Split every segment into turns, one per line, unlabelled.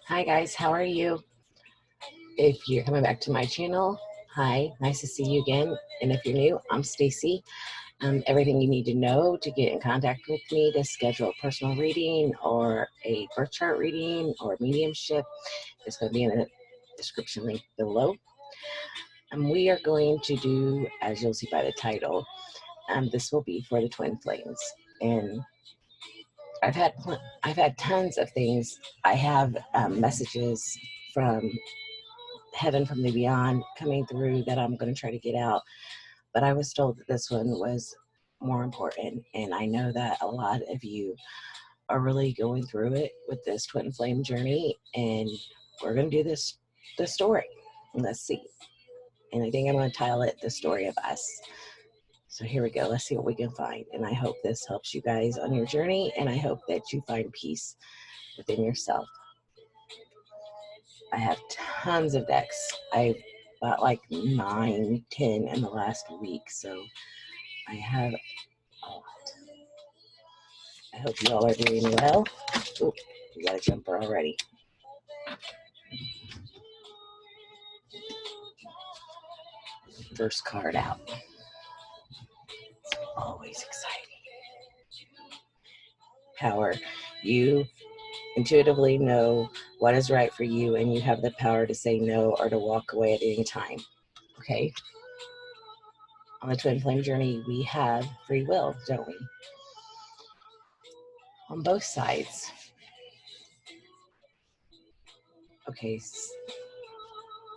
Hi guys, how are you? If you're coming back to my channel, hi, nice to see you again. And if you're new, I'm Stacy. Everything you need to know to get in contact with me to schedule a personal reading or a birth chart reading or mediumship is going to be in the description link below. And we are going to do, as you'll see by the title, this will be for the twin flames. And I've had tons of things. I have messages from heaven from the beyond coming through that I'm going to try to get out. But I was told that this one was more important. And I know that a lot of you are really going through it with this twin flame journey. And we're going to do the story. Let's see. And I think I'm going to title it The Story of Us. So here we go. Let's see what we can find. And I hope this helps you guys on your journey. And I hope that you find peace within yourself. I have tons of decks. I've bought like 9, 10 in the last week. So I have a lot. I hope you all are doing well. Oh, we got a jumper already. First card out. It's always exciting. Power. You intuitively know what is right for you, and you have the power to say no or to walk away at any time. Okay? On the twin flame journey, we have free will, don't we? On both sides. Okay,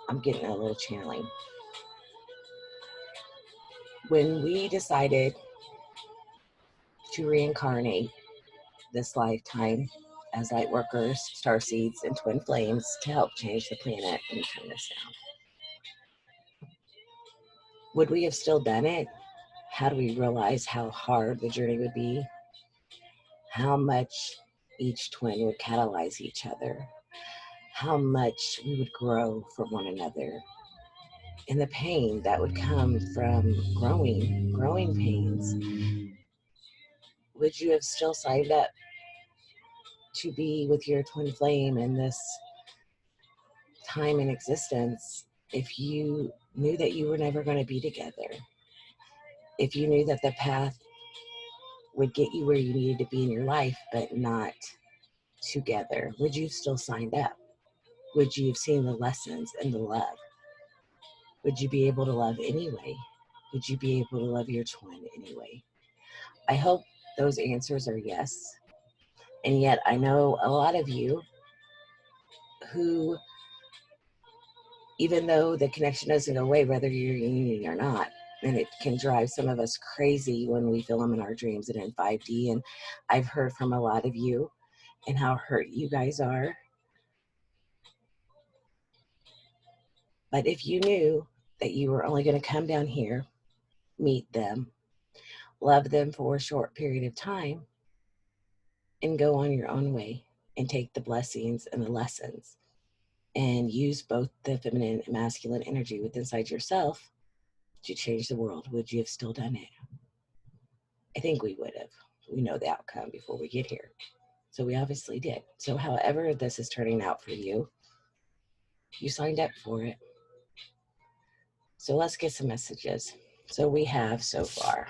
I'm getting a little channeling. When we decided to reincarnate this lifetime as light workers, star seeds, and twin flames to help change the planet, and turn this down, would we have still done it? How do we realize how hard the journey would be? How much each twin would catalyze each other? How much we would grow from one another? And the pain that would come from growing pains. Would you have still signed up to be with your twin flame in this time in existence if you knew that you were never going to be together? If you knew that the path would get you where you needed to be in your life, but not together, would you have still signed up? Would you have seen the lessons and the love? Would you be able to love anyway? Would you be able to love your twin anyway? I hope those answers are yes. And yet I know a lot of you who, even though the connection doesn't go away, whether you're in union or not, and it can drive some of us crazy when we feel them in our dreams and in 5D. And I've heard from a lot of you and how hurt you guys are. But if you knew that you were only going to come down here, meet them, love them for a short period of time, and go on your own way and take the blessings and the lessons and use both the feminine and masculine energy within inside yourself to change the world, would you have still done it? I think we would have. We know the outcome before we get here. So we obviously did. So however this is turning out for you, you signed up for it. So let's get some messages. So we have so far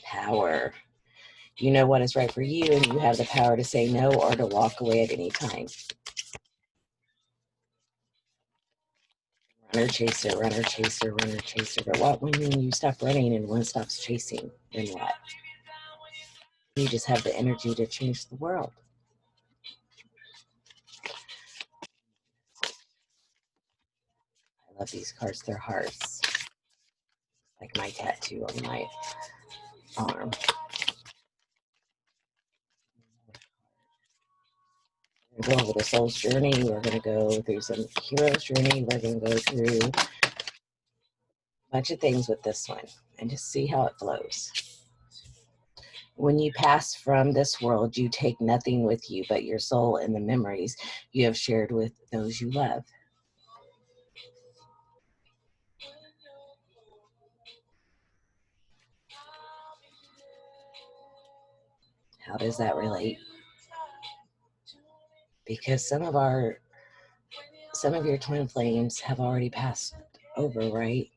power. You know what is right for you, and you have the power to say no or to walk away at any time. Runner, chaser, runner, chaser, runner, chaser. But what when you stop running and one stops chasing? Then what? You just have the energy to change the world. I love these cards. They're hearts. Like my tattoo on my arm. We're going to go over the soul's journey. We're going to go through some hero's journey. We're going to go through a bunch of things with this one and just see how it flows. When you pass from this world, you take nothing with you but your soul and the memories you have shared with those you love. How does that relate? Because some of our some of your twin flames have already passed over, right?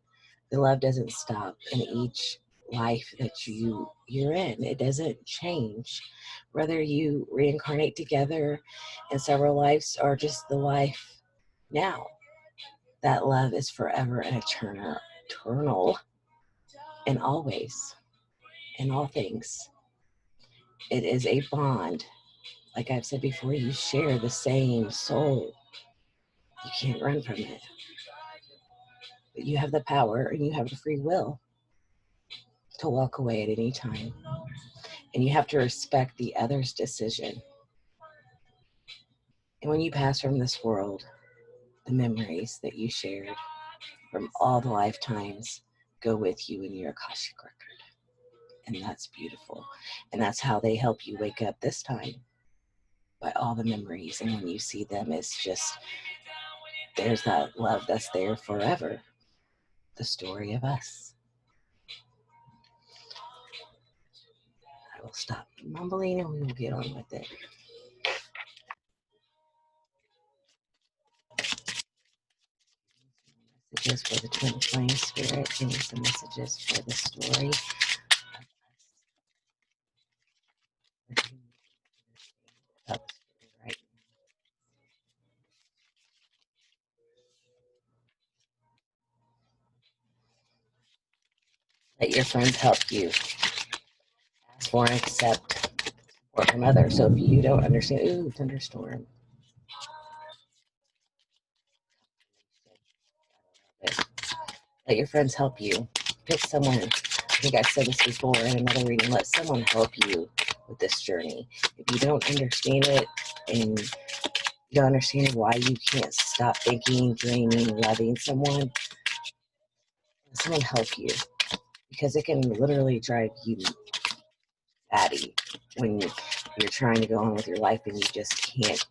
The love doesn't stop in each life that you're in. It doesn't change. Whether you reincarnate together in several lives or just the life now, that love is forever and eternal and always in all things. It is a bond. Like I've said before, you share the same soul. You can't run from it. But you have the power and you have the free will to walk away at any time. And you have to respect the other's decision. And when you pass from this world, the memories that you shared from all the lifetimes go with you in your Akashic record. And that's beautiful. And that's how they help you wake up this time, by all the memories. And when you see them, it's just, there's that love that's there forever. The story of us. I will stop mumbling and we will get on with it. Messages for the twin flame spirit. Give me some messages for the story. Right. Let your friends help you. Ask for and accept support from others. So if you don't understand, ooh, thunderstorm. Let your friends help you. Pick someone. I think I said this before in another reading. Let someone help you with this journey. If you don't understand it and you don't understand why you can't stop thinking, dreaming, loving someone, let someone help you. Because it can literally drive you batty when you're trying to go on with your life and you just can't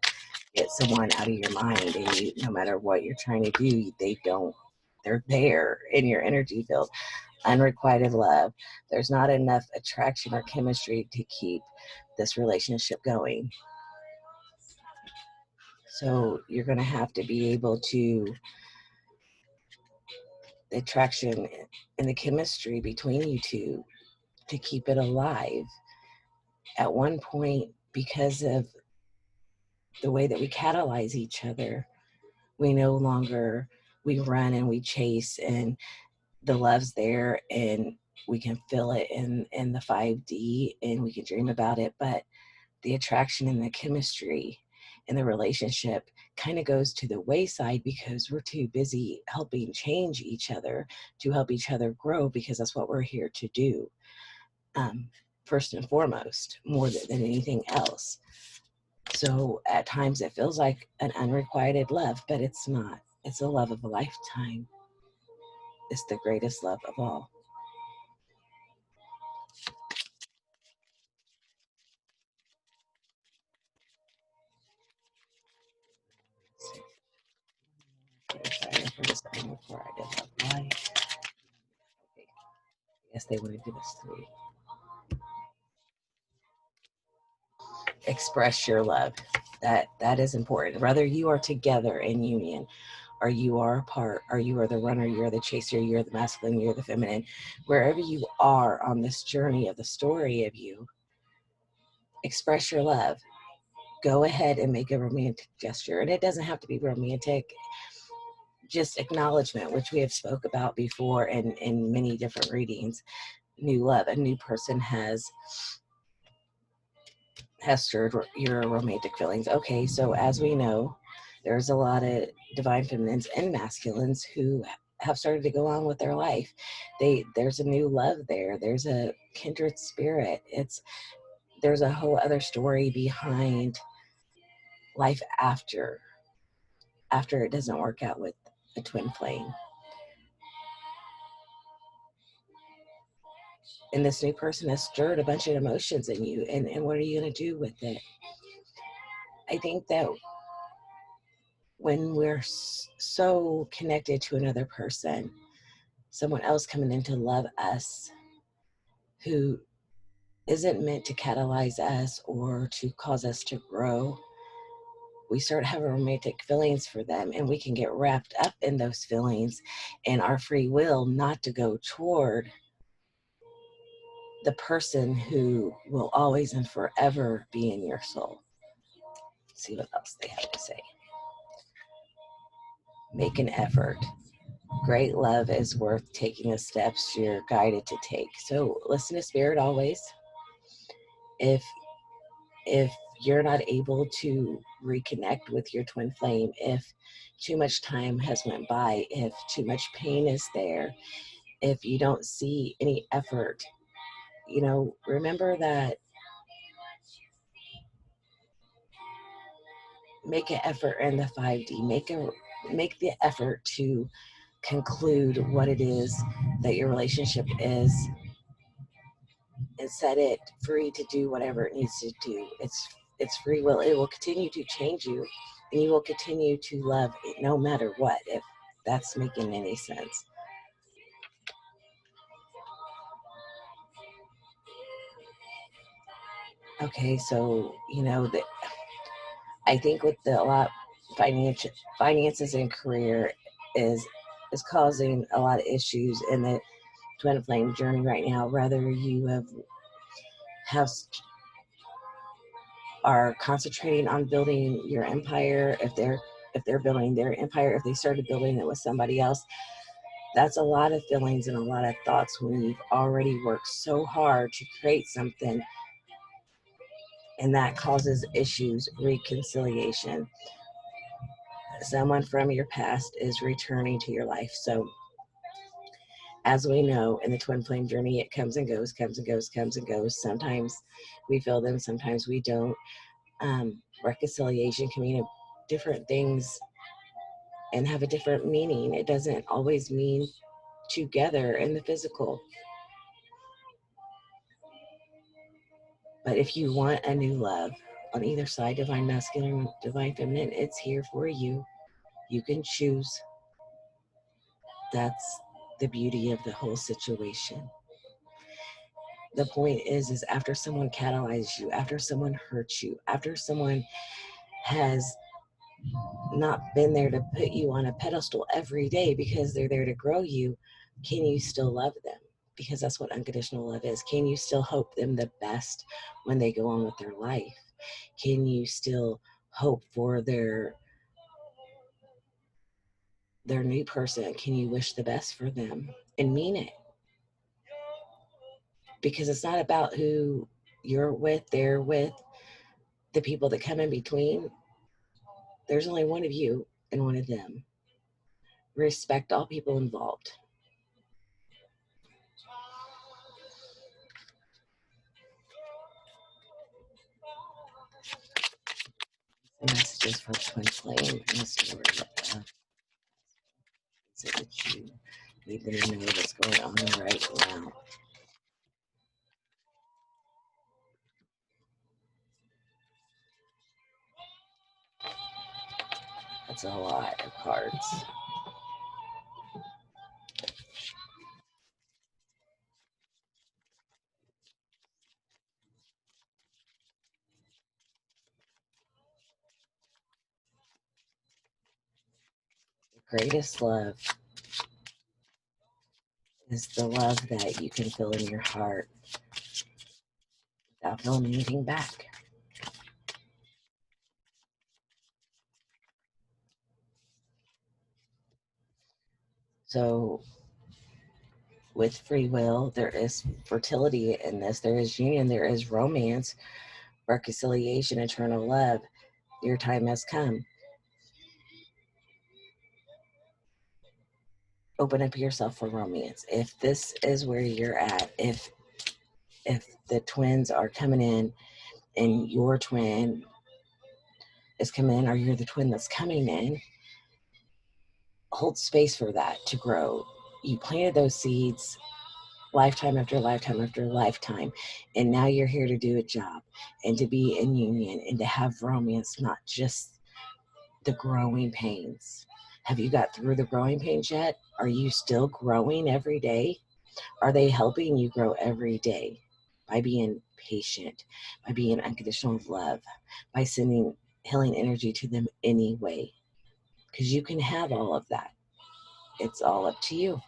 get someone out of your mind. And you, no matter what you're trying to do, they're there in your energy field. Unrequited love. There's not enough attraction or chemistry to keep this relationship going. So you're going to have to be able to, the attraction and the chemistry between you two, to keep it alive. At one point, because of the way that we catalyze each other, we no longer, we run and we chase and the love's there and we can feel it in the 5D and we can dream about it, but the attraction and the chemistry and the relationship kind of goes to the wayside because we're too busy helping change each other, to help each other grow, because that's what we're here to do, first and foremost, more than anything else. So at times it feels like an unrequited love, but it's not. It's a love of a lifetime. It's the greatest love of all. Before I did love life. Okay. Yes, they want to give us 3. Express your love. That is important. Whether you are together in union, or you are apart, or you are the runner, you're the chaser, you're the masculine, you're the feminine, wherever you are on this journey of the story of you, express your love. Go ahead and make a romantic gesture. And it doesn't have to be romantic. Just acknowledgement, which we have spoke about before in many different readings. New love. A new person has stirred your romantic feelings. Okay, so as we know, there's a lot of divine feminines and masculines who have started to go on with their life. There's a new love there. There's a kindred spirit. There's a whole other story behind life after it doesn't work out with a twin flame. And this new person has stirred a bunch of emotions in you. And what are you going to do with it? I think that when we're so connected to another person, someone else coming in to love us who isn't meant to catalyze us or to cause us to grow, we start having romantic feelings for them, and we can get wrapped up in those feelings and our free will not to go toward the person who will always and forever be in your soul. Let's see what else they have to say. Make an effort. Great love is worth taking the steps you're guided to take. So listen to spirit always. If you're not able to reconnect with your twin flame, if too much time has went by, if too much pain is there, if you don't see any effort, remember that. Make an effort in the 5D. Make the effort to conclude what it is that your relationship is, and set it free to do whatever it needs to do. It's free will. It will continue to change you, and you will continue to love it no matter what, if that's making any sense. Okay, so I think with a lot finances and career is causing a lot of issues in the twin flame journey right now. Whether you have are concentrating on building your empire, if they're building their empire, if they started building it with somebody else, that's a lot of feelings and a lot of thoughts when you've already worked so hard to create something, and that causes issues. Reconciliation. Someone from your past is returning to your life. So as we know, in the twin flame journey, it comes and goes, comes and goes, comes and goes. Sometimes we feel them, sometimes we don't. Reconciliation can mean different things and have a different meaning. It doesn't always mean together in the physical. But if you want a new love on either side, divine masculine, divine feminine, it's here for you. You can choose. That's the beauty of the whole situation. The point is after someone catalyzes you, after someone hurts you, after someone has not been there to put you on a pedestal every day because they're there to grow you, can you still love them? Because that's what unconditional love is. Can you still hope them the best when they go on with their life? Can you still hope for their new person? Can you wish the best for them and mean it? Because it's not about who you're with, they're with, the people that come in between. There's only one of you and one of them. Respect all people involved. Messages from twin flame and the story so that you need them to know what's going on right now. That's a lot of cards. The greatest love is the love that you can feel in your heart without feeling anything back. So with free will, there is fertility in this. There is union, there is romance, reconciliation, eternal love. Your time has come. Open up yourself for romance. If this is where you're at, if the twins are coming in and your twin is coming in, or you're the twin that's coming in, hold space for that to grow. You planted those seeds lifetime after lifetime after lifetime, and now you're here to do a job and to be in union and to have romance, not just the growing pains. Have you got through the growing pains yet? Are you still growing every day? Are they helping you grow every day by being patient, by being unconditional love, by sending healing energy to them anyway, because you can have all of that. It's all up to you.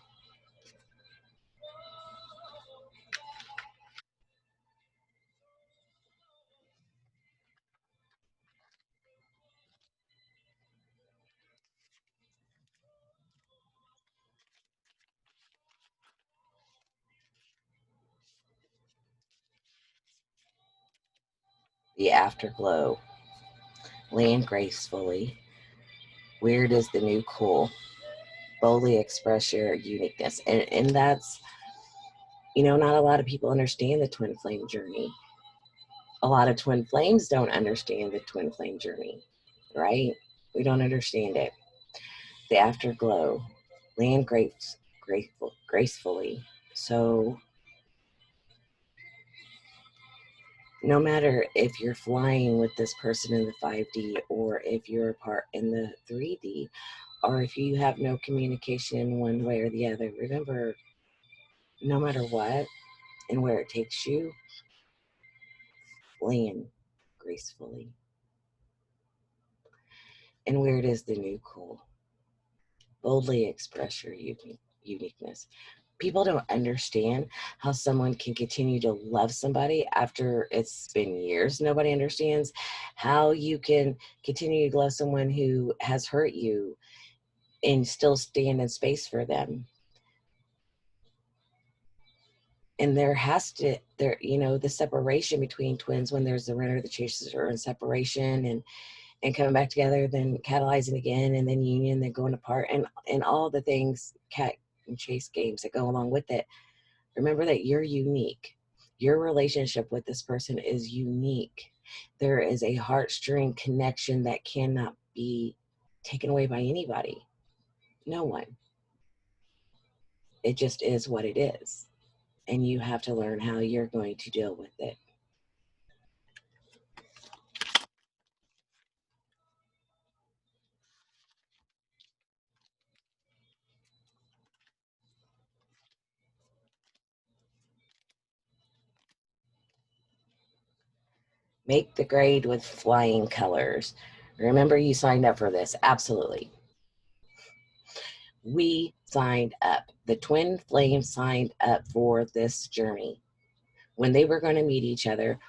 The afterglow. Land gracefully. Weird is the new cool. Boldly express your uniqueness. And that's, not a lot of people understand the twin flame journey. A lot of twin flames don't understand the twin flame journey, right? We don't understand it. The afterglow. Land gracefully. So no matter if you're flying with this person in the 5D or if you're apart in the 3D, or if you have no communication in one way or the other, remember, no matter what and where it takes you, land gracefully. And where it is the new cool. Boldly express your uniqueness. People don't understand how someone can continue to love somebody after it's been years. Nobody understands how you can continue to love someone who has hurt you and still stand in space for them. And there has to, the separation between twins, when there's the runner, the chasers are in separation and coming back together, then catalyzing again, and then union, then going apart, and all the things, cat and chase games that go along with it. Remember that you're unique. Your relationship with this person is unique. There is a heartstring connection that cannot be taken away by anybody. No one. It just is what it is. And you have to learn how you're going to deal with it. Make the grade with flying colors. Remember, you signed up for this. Absolutely. We signed up. The twin flames signed up for this journey. When they were going to meet each other,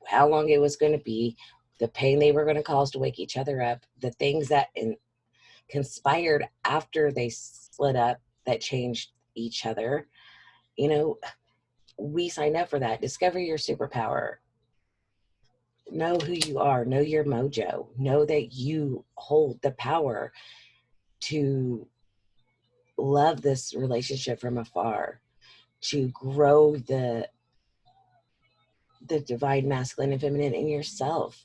how long it was going to be, the pain they were going to cause to wake each other up, the things that conspired after they split up that changed each other. We signed up for that. Discover your superpower. Know who you are. Know your mojo. Know that you hold the power to love this relationship from afar, to grow the divine masculine and feminine in yourself,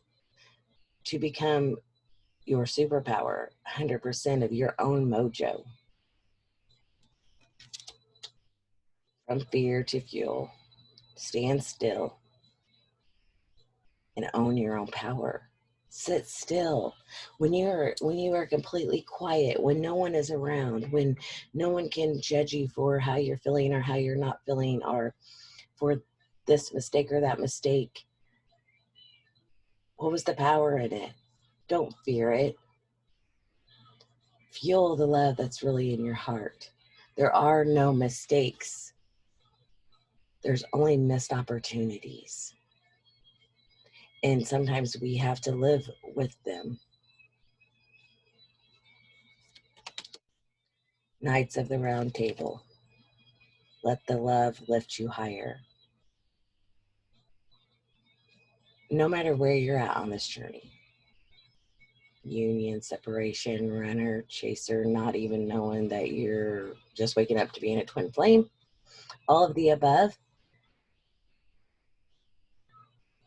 to become your superpower, 100% of your own mojo. From fear to fuel. Stand still and own your own power. Sit still. When you are completely quiet, when no one is around, when no one can judge you for how you're feeling or how you're not feeling, or for this mistake or that mistake, what was the power in it? Don't fear it. Fuel the love that's really in your heart. There are no mistakes. There's only missed opportunities. And sometimes we have to live with them. Knights of the Round Table. Let the love lift you higher. No matter where you're at on this journey. Union, separation, runner, chaser, not even knowing that you're just waking up to being a twin flame. All of the above.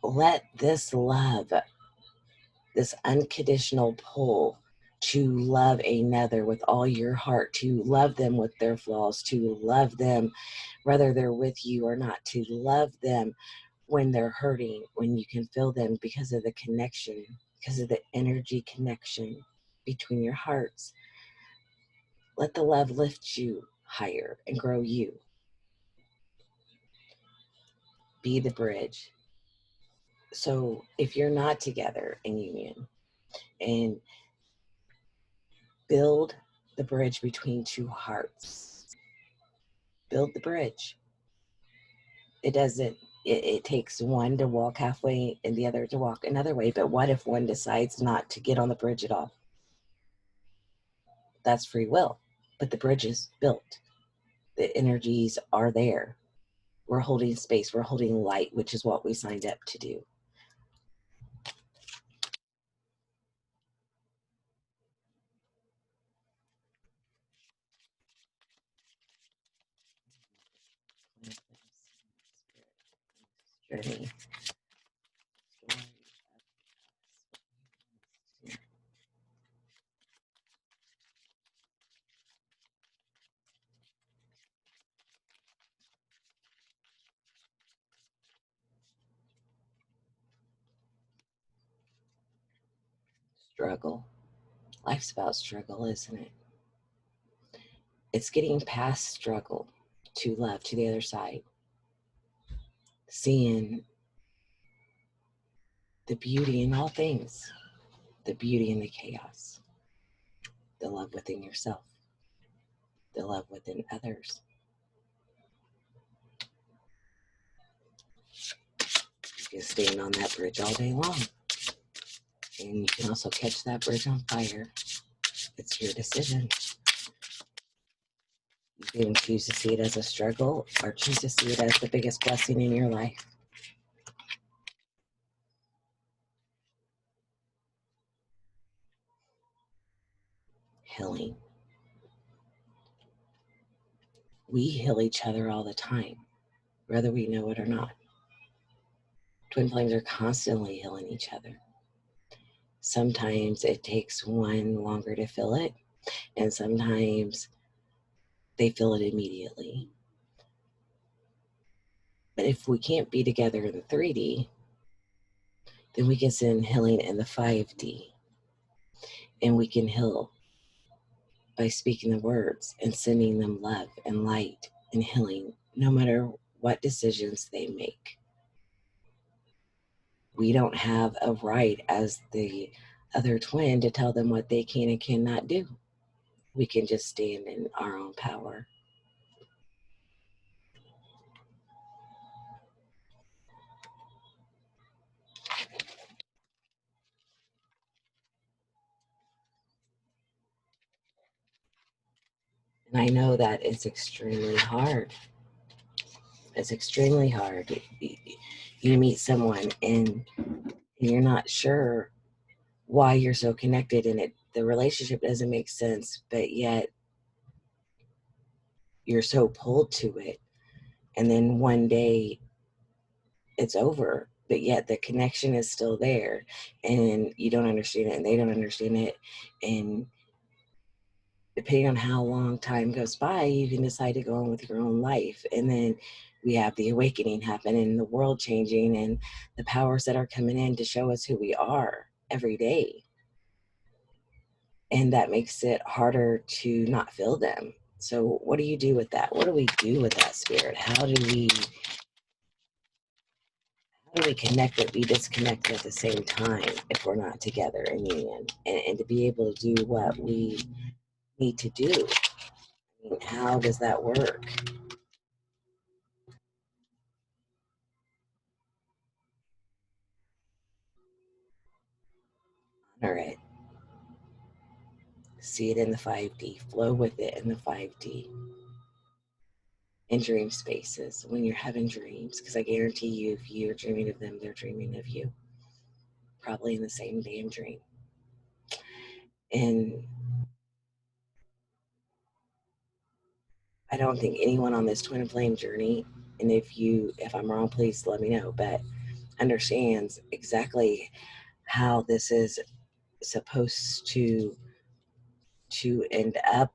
Let this love, this unconditional pull to love another with all your heart, to love them with their flaws, to love them whether they're with you or not, to love them when they're hurting, when you can feel them because of the connection, because of the energy connection between your hearts. Let the love lift you higher and grow you. Be the bridge. So if you're not together in union, and build the bridge between two hearts. Build the bridge. It doesn't, it takes one to walk halfway and the other to walk another way. But what if one decides not to get on the bridge at all? That's free will. But the bridge is built. The energies are there. We're holding space. We're holding light, which is what we signed up to do. Journey. Struggle. Life's about struggle, isn't it? It's getting past struggle to love, to the other side. Seeing the beauty in all things, the beauty in the chaos, the love within yourself, the love within others. You can stand on that bridge all day long. And you can also catch that bridge on fire. It's your decision. You can choose to see it as a struggle or choose to see it as the biggest blessing in your life. Healing. We heal each other all the time, whether we know it or not. Twin flames are constantly healing each other. Sometimes it takes one longer to feel it, and sometimes they feel it immediately. But if we can't be together in the 3D, then we can send healing in the 5D. And we can heal by speaking the words and sending them love and light and healing, no matter what decisions they make. We don't have a right as the other twin to tell them what they can and cannot do. We can just stand in our own power. And I know that it's extremely hard. It's extremely hard. You meet someone and you're not sure why you're so connected, and the relationship doesn't make sense, but yet you're so pulled to it. And then one day it's over, but yet the connection is still there, and you don't understand it and they don't understand it. And depending on how long time goes by, you can decide to go on with your own life. And then we have the awakening happen and the world changing and the powers that are coming in to show us who we are every day. And that makes it harder to not feel them. So what do you do with that? What do we do with that spirit? How do we connect but be disconnected at the same time if we're not together in union? And to be able to do what we need to do. I mean, how does that work? Honor it. See it in the 5D. Flow with it in the 5D. In dream spaces, when you're having dreams, because I guarantee you, if you're dreaming of them, they're dreaming of you. Probably in the same damn dream. And I don't think anyone on this twin flame journey, and if I'm wrong, please let me know, but understands exactly how this is supposed to end up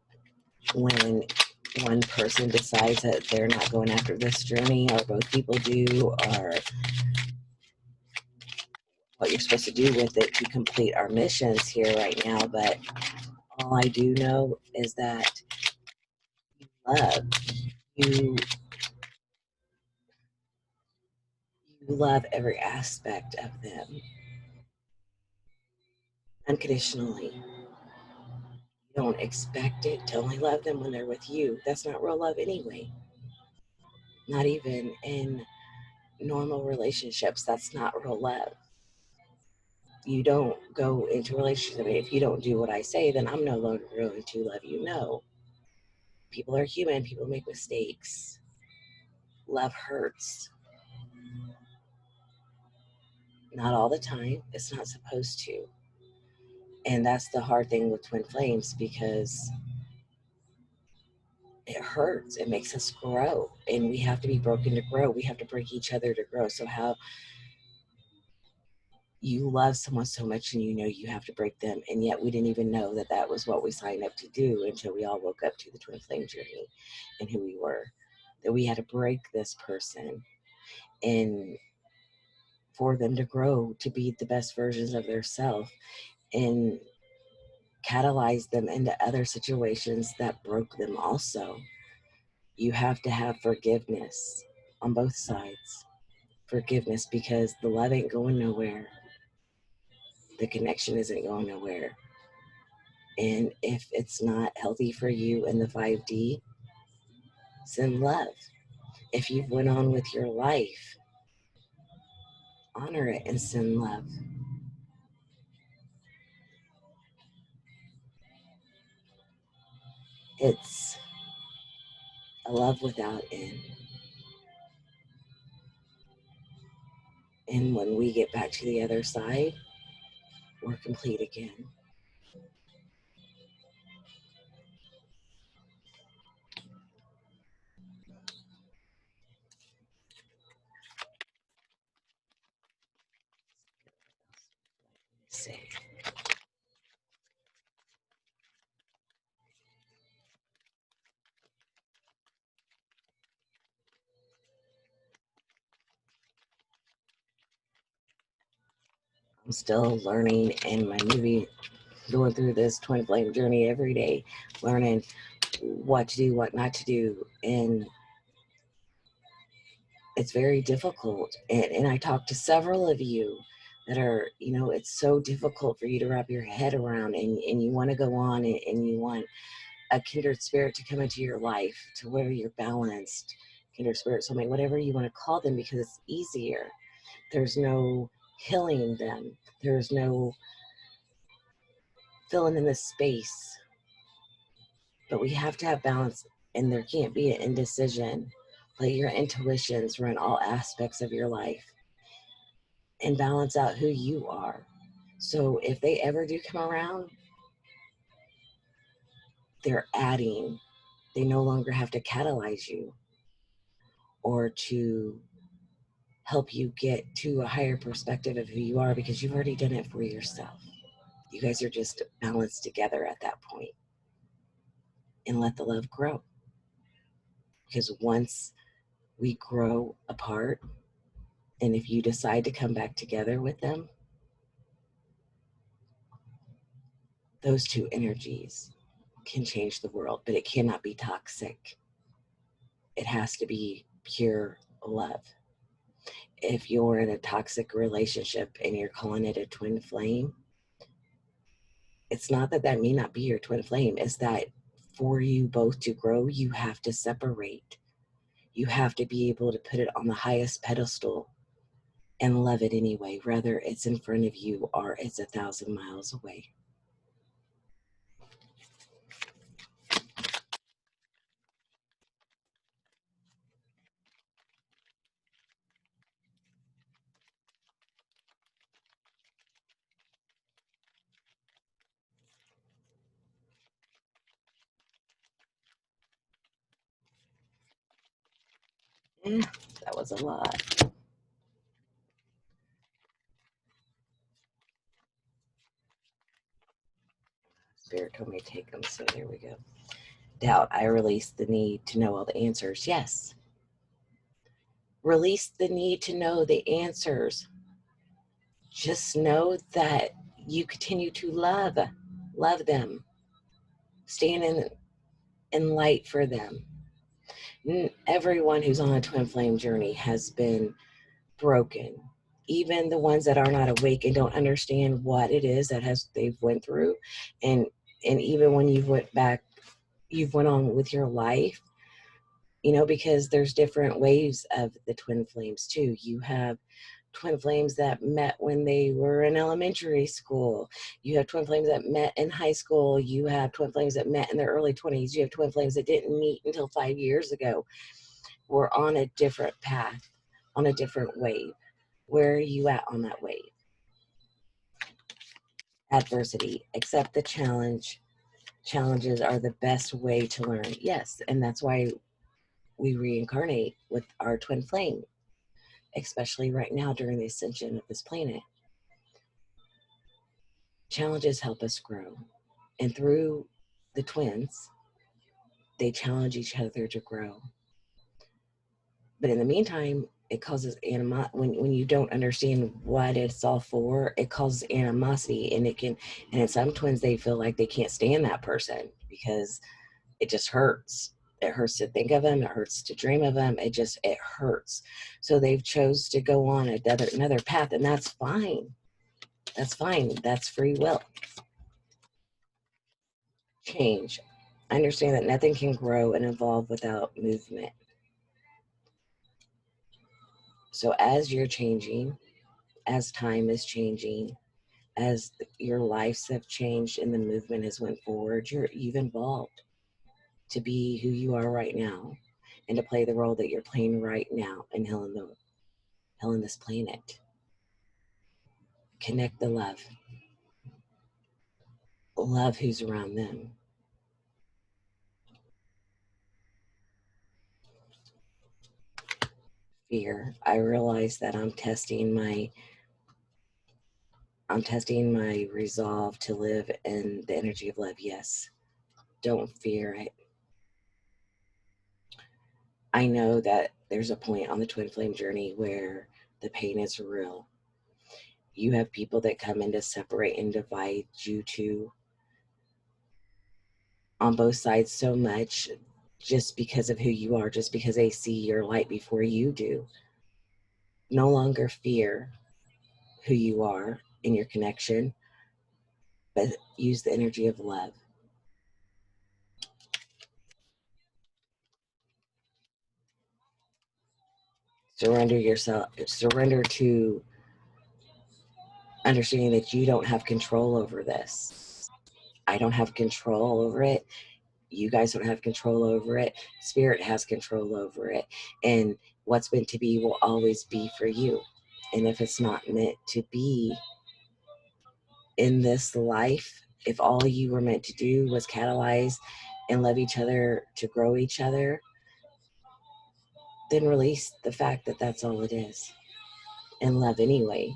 when one person decides that they're not going after this journey, or both people do, or what you're supposed to do with it to complete our missions here right now. But all I do know is that love, you love every aspect of them. unconditionally. You don't expect it to only love them when they're with you. That's not real love anyway. Not even in normal relationships. That's not real love. You don't go into a relationship. If you don't do what I say, then I'm no longer going to love you. No. People are human. People make mistakes. Love hurts. Not all the time. It's not supposed to. And that's the hard thing with twin flames, because it hurts. It makes us grow. And we have to be broken to grow. We have to break each other to grow. So how you love someone so much and you know you have to break them, and yet we didn't even know that that was what we signed up to do until we all woke up to the twin flame journey and who we were, that we had to break this person and for them to grow to be the best versions of their self, and catalyze them into other situations that broke them also. You have to have forgiveness on both sides. Forgiveness, because the love ain't going nowhere. The connection isn't going nowhere. And if it's not healthy for you in the 5D, send love. If you've went on with your life, honor it and send love. It's a love without end. And when we get back to the other side, we're complete again. Say. I'm still learning in my movie, going through this twin flame journey every day, learning what to do, what not to do. And it's very difficult. And I talked to several of you that are, it's so difficult for you to wrap your head around, and you want to go on, and you want a kindred spirit to come into your life to where you're balanced, kindred spirit, soulmate, whatever you want to call them, because it's easier. There's no healing them. There's no filling in the space. But we have to have balance, and there can't be an indecision. Let your intuitions run all aspects of your life and balance out who you are. So if they ever do come around, they're adding. They no longer have to catalyze you or to help you get to a higher perspective of who you are, because you've already done it for yourself. You guys are just balanced together at that point. And let the love grow. Because once we grow apart, and if you decide to come back together with them, those two energies can change the world, but it cannot be toxic. It has to be pure love. If you're in a toxic relationship and you're calling it a twin flame, it's not that that may not be your twin flame. It's that for you both to grow, you have to separate. You have to be able to put it on the highest pedestal and love it anyway, whether it's in front of you or it's 1,000 miles away. That was a lot. Spirit told me to take them, so there we go. Doubt. I released the need to know all the answers. Yes. Release the need to know the answers. Just know that you continue to love them. Stand in light for them. Everyone who's on a twin flame journey has been broken. even the ones that are not awake and don't understand what it is that they've went through, and even when you've went on with your life, because there's different waves of the twin flames too. You have twin flames that met when they were in elementary school. You have twin flames that met in high school. You have twin flames that met in their early 20s. You have twin flames that didn't meet until 5 years ago. We're on a different path, on a different wave. Where are you at on that wave? Adversity. Accept the challenge. Challenges are the best way to learn. Yes, and that's why we reincarnate with our twin flame, especially right now during the ascension of this planet. Challenges help us grow. And through the twins, they challenge each other to grow. But in the meantime, it causes animosity. When you don't understand what it's all for, it causes animosity. And in some twins, they feel like they can't stand that person because it just hurts. It hurts to think of them. It hurts to dream of them. It hurts. So they've chose to go on another path, and that's fine. That's fine. That's free will. Change. I understand that nothing can grow and evolve without movement. So as you're changing, as time is changing, as your lives have changed and the movement has went forward, you've evolved to be who you are right now and to play the role that you're playing right now in healing this planet. Connect the love. Love who's around them. Fear. I realize that I'm testing my resolve to live in the energy of love. Yes. Don't fear it. I know that there's a point on the twin flame journey where the pain is real. You have people that come in to separate and divide you two on both sides so much just because of who you are, just because they see your light before you do. No longer fear who you are in your connection, but use the energy of love. Surrender yourself, surrender to understanding that you don't have control over this. I don't have control over it. You guys don't have control over it. Spirit has control over it. And what's meant to be will always be for you. And if it's not meant to be in this life, if all you were meant to do was catalyze and love each other to grow each other, then release the fact that that's all it is and love anyway.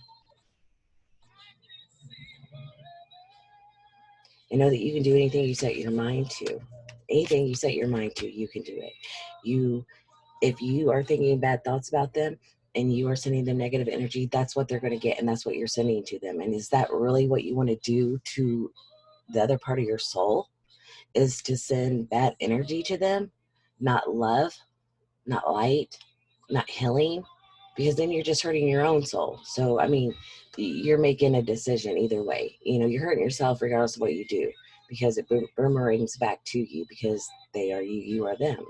And know that you can do anything you set your mind to. Anything you set your mind to, you can do it. If you are thinking bad thoughts about them and you are sending them negative energy, that's what they're going to get, and that's what you're sending to them. And is that really what you want to do to the other part of your soul? Is to send bad energy to them, not love, not light, not healing? Because then you're just hurting your own soul. So, I mean, you're making a decision either way. You're hurting yourself regardless of what you do, because it boomerangs back to you, because they are you, you are them.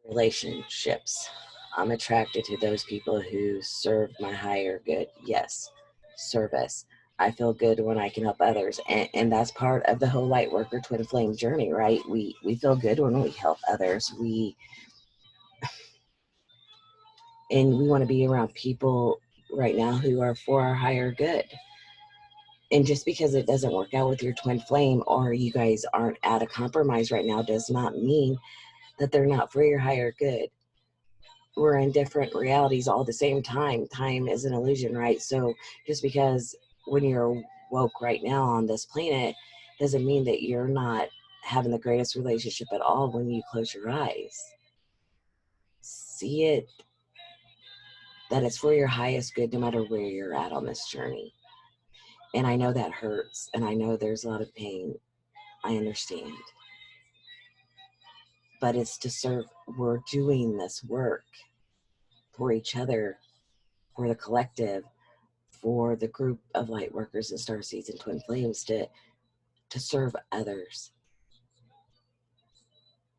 Relationships. I'm attracted to those people who serve my higher good. Yes, service. I feel good when I can help others. And that's part of the whole Lightworker twin flame journey, right? We feel good when we help others. And we want to be around people right now who are for our higher good. And just because it doesn't work out with your twin flame, or you guys aren't at a compromise right now, does not mean that they're not for your higher good. We're in different realities all at the same time. Time is an illusion, right? So just because when you're woke right now on this planet doesn't mean that you're not having the greatest relationship at all when you close your eyes. See it, that it's for your highest good no matter where you're at on this journey. And I know that hurts, and I know there's a lot of pain. I understand. but it's to serve. We're doing this work for each other, for the collective, for the group of light workers and starseeds and twin flames to serve others.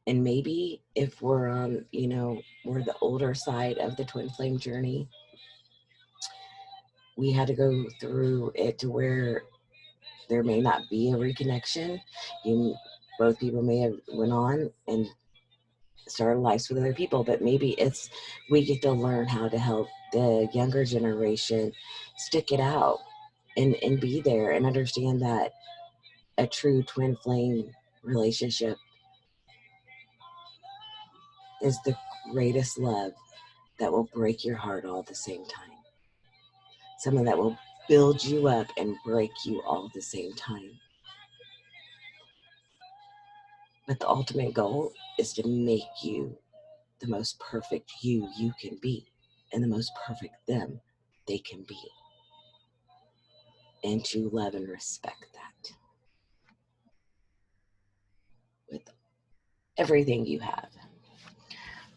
And maybe if we're on, we're the older side of the twin flame journey, we had to go through it to where there may not be a reconnection. Both people may have went on and started lives with other people, but maybe we get to learn how to help the younger generation stick it out and be there and understand that a true twin flame relationship is the greatest love that will break your heart all at the same time. Something that will build you up and break you all at the same time. But the ultimate goal is to make you the most perfect you can be, and the most perfect them they can be. And to love and respect that with everything you have.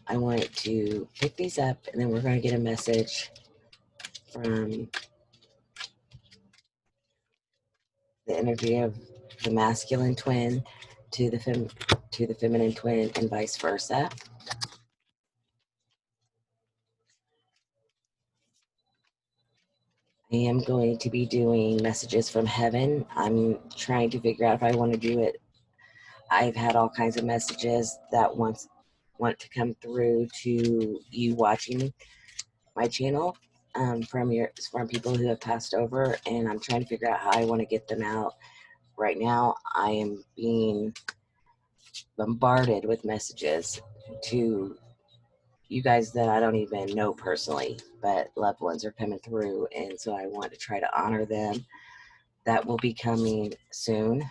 I want to pick these up, and then we're going to get a message from the energy of the masculine twin to the feminine twin, and vice versa. I am going to be doing messages from heaven. I'm trying to figure out if I want to do it. I've had all kinds of messages that want to come through to you watching my channel from people who have passed over, and I'm trying to figure out how I want to get them out. Right now, I am being bombarded with messages to you guys that I don't even know personally, but loved ones are coming through, and so I want to try to honor them. That will be coming soon.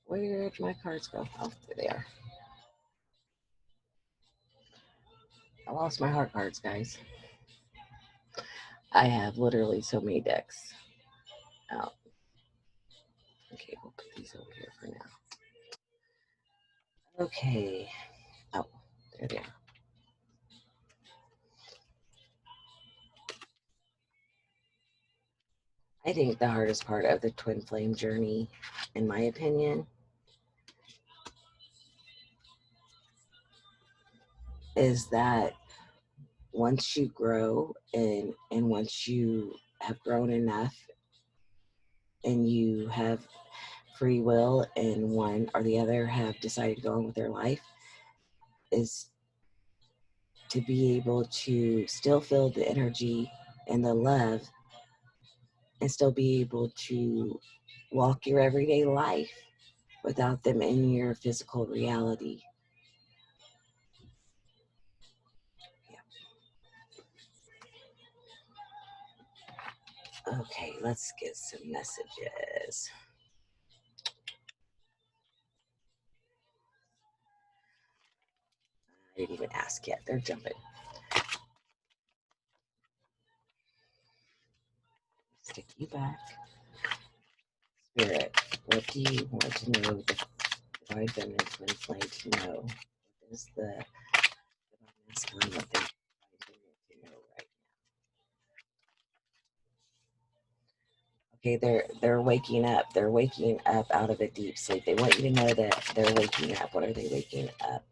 Where did my cards go? Oh, there they are. I lost my heart cards, guys. I have literally so many decks out. Okay, we'll put these over here for now. Okay. Oh, there they are. I think the hardest part of the twin flame journey, in my opinion, is that once you grow and once you have grown enough and you have free will and one or the other have decided to go on with their life, is to be able to still feel the energy and the love and still be able to walk your everyday life without them in your physical reality. Yeah. Okay, let's get some messages. I didn't even ask yet. They're jumping. Stick you back. Spirit, what do you want to know the divine feminine twin flame to know? What is the divine masculine what they divine feminine to know right now? Okay, they're waking up. They're waking up out of a deep sleep. They want you to know that they're waking up. What are they waking up?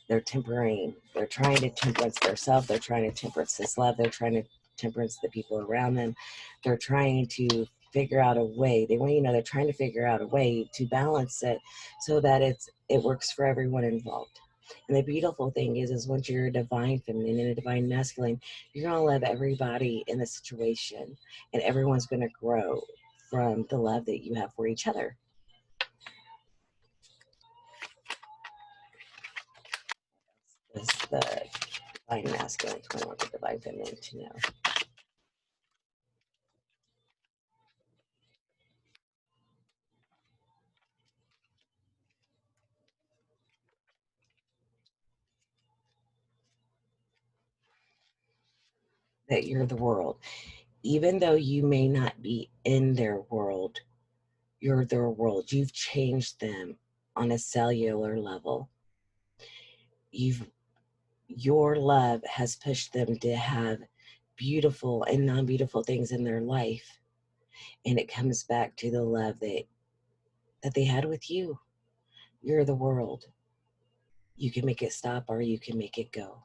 They're tempering. They're trying to temperance themselves. They're trying to temperance this love. They're trying to temperance the people around them. They're trying to figure out a way. They want you to know they're trying to figure out a way to balance it so that it works for everyone involved. And the beautiful thing is once you're a divine feminine and a divine masculine, you're going to love everybody in the situation, and everyone's going to grow from the love that you have for each other. Is the divine masculine twin want the divine feminine to know? that you're the world. Even though you may not be in their world, you're their world. You've changed them on a cellular level. Your love has pushed them to have beautiful and non-beautiful things in their life. And it comes back to the love that they had with you. You're the world. You can make it stop or you can make it go.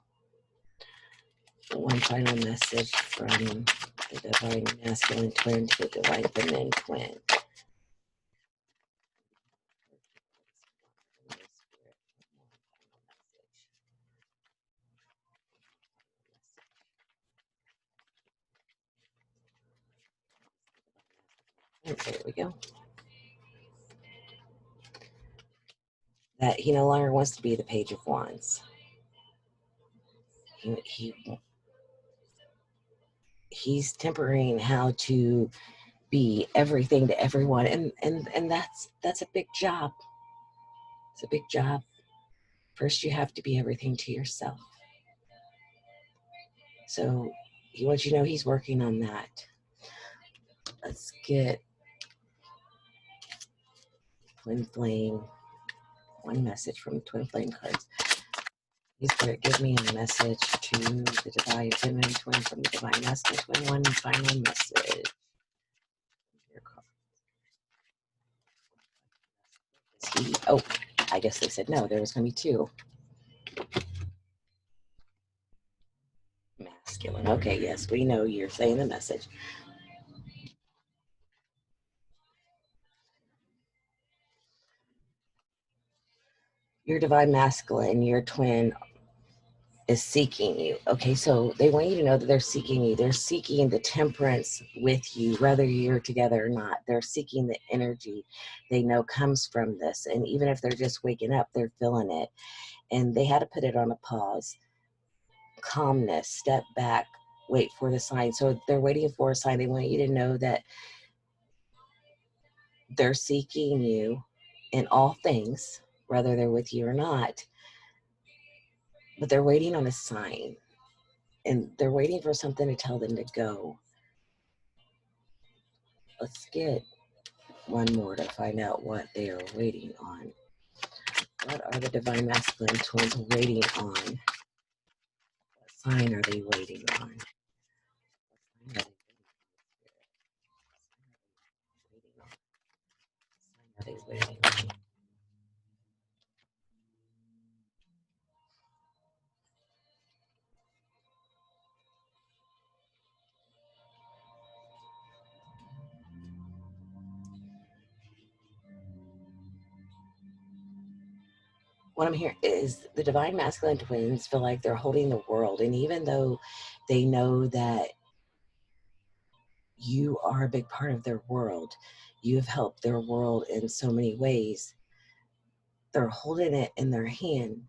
One final message from the divine masculine twin to the divine feminine twin. There we go. That he no longer wants to be the Page of Wands. He's tempering how to be everything to everyone, and that's a big job. It's a big job. First, you have to be everything to yourself. So he wants you to know he's working on that. Let's get Twin Flame. One message from Twin Flame cards. Please, Spirit, give me a message to the divine feminine twin from the divine masculine twin. One final message. Oh, I guess they said no. There was going to be two. Masculine. Okay, yes, we know you're saying the message. Your divine masculine, your twin, is seeking you. Okay, so they want you to know that they're seeking you. They're seeking the temperance with you, whether you're together or not. They're seeking the energy they know comes from this. And even if they're just waking up, they're feeling it. And they had to put it on a pause. Calmness, step back, wait for the sign. So they're waiting for a sign. They want you to know that they're seeking you in all things, whether they're with you or not. But they're waiting on a sign. And they're waiting for something to tell them to go. Let's get one more to find out what they are waiting on. What are the divine masculine twins waiting on? What sign are they waiting on? What sign are they waiting on? What I'm hearing is the divine masculine twins feel like they're holding the world. And even though they know that you are a big part of their world, you have helped their world in so many ways, they're holding it in their hand.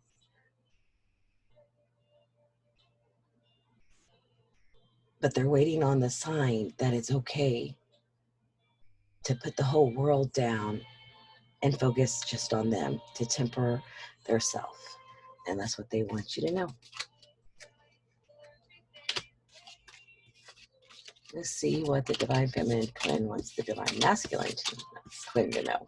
But they're waiting on the sign that it's okay to put the whole world down and focus just on them, to temper their self. And that's what they want you to know. Let's see what the divine feminine twin wants the divine masculine twin to know.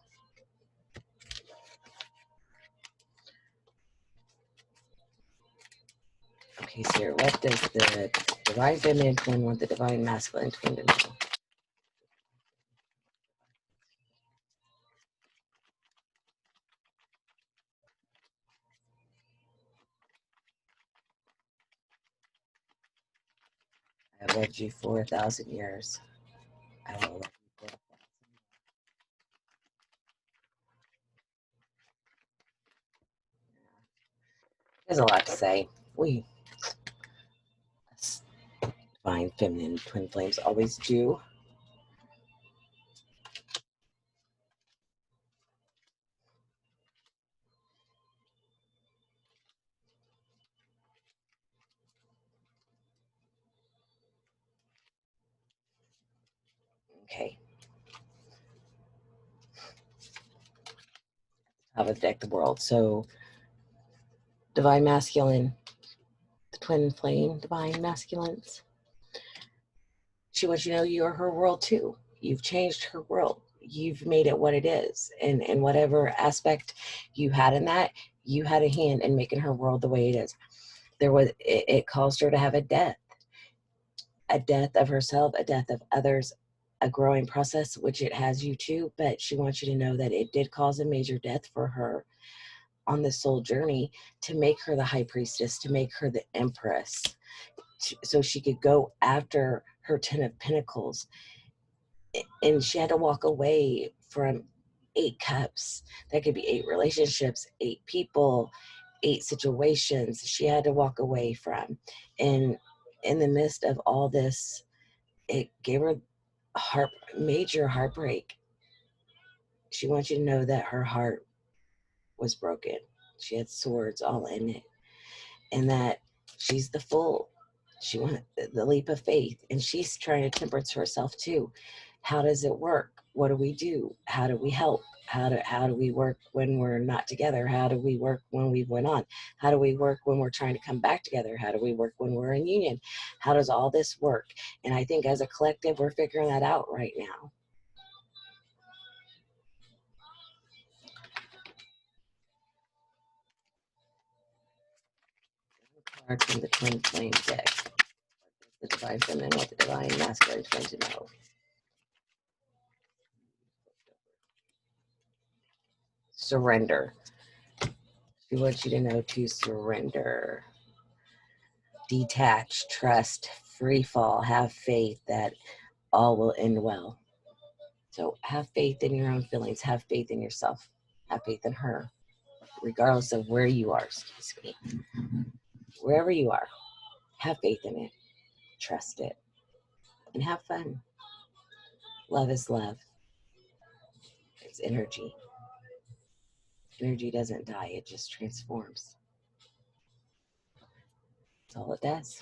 Okay, Sarah, what does the divine feminine twin want the divine masculine twin to know? I have loved you for 1,000 years. I will love you for 1,000 years. There's a lot to say. We divine feminine twin flames always do. Okay. Top of the deck, the world. So divine masculine, the twin flame, divine masculines. she wants you to know you're her world too. You've changed her world. You've made it what it is. And whatever aspect you had in that, you had a hand in making her world the way it is. It caused her to have a death of herself, a death of others, a growing process, which it has you too. But she wants you to know that it did cause a major death for her on this soul journey to make her the high priestess, to make her the empress, so she could go after her 10 of Pentacles. And she had to walk away from 8 cups. That could be 8 relationships, 8 people, 8 situations she had to walk away from. And in the midst of all this, it gave her major heartbreak. She wants you to know that her heart was broken. She had swords all in it. And that she's the full. She went the leap of faith. And she's trying to temperance herself too. How does it work? What do we do? How do we help? How do we work when we're not together? How do we work when we went on? How do we work when we're trying to come back together? How do we work when we're in union? How does all this work? And I think as a collective, we're figuring that out right now. Card from the Twin Flame deck. The Divine Feminine, what the Divine Masculine is going to know. Surrender. She wants you to know to surrender. Detach, trust, free fall, have faith that all will end well. So have faith in your own feelings, have faith in yourself, have faith in her, regardless of where you are, excuse me. Wherever you are, have faith in it, trust it, and have fun. Love is love. It's energy. Energy doesn't die, it just transforms. That's all it does.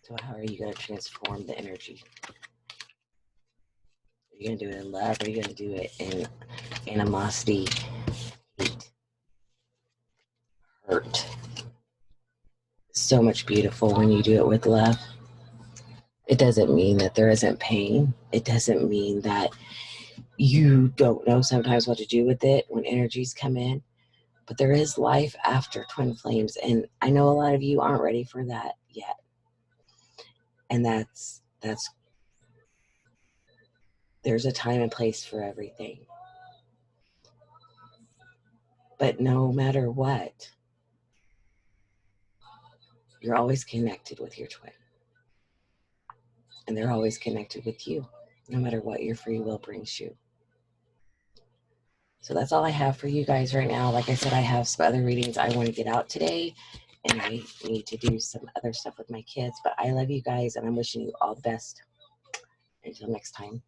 So how are you going to transform the energy? Are you going to do it in love, or are you going to do it in animosity, hate, hurt? So much beautiful when you do it with love. It doesn't mean that there isn't pain. It doesn't mean that you don't know sometimes what to do with it when energies come in. But there is life after twin flames. And I know a lot of you aren't ready for that yet. And there's a time and place for everything. But no matter what, you're always connected with your twin. And they're always connected with you, no matter what your free will brings you. So that's all I have for you guys right now. Like I said, I have some other readings I want to get out today, and I need to do some other stuff with my kids. But I love you guys, and I'm wishing you all the best. Until next time.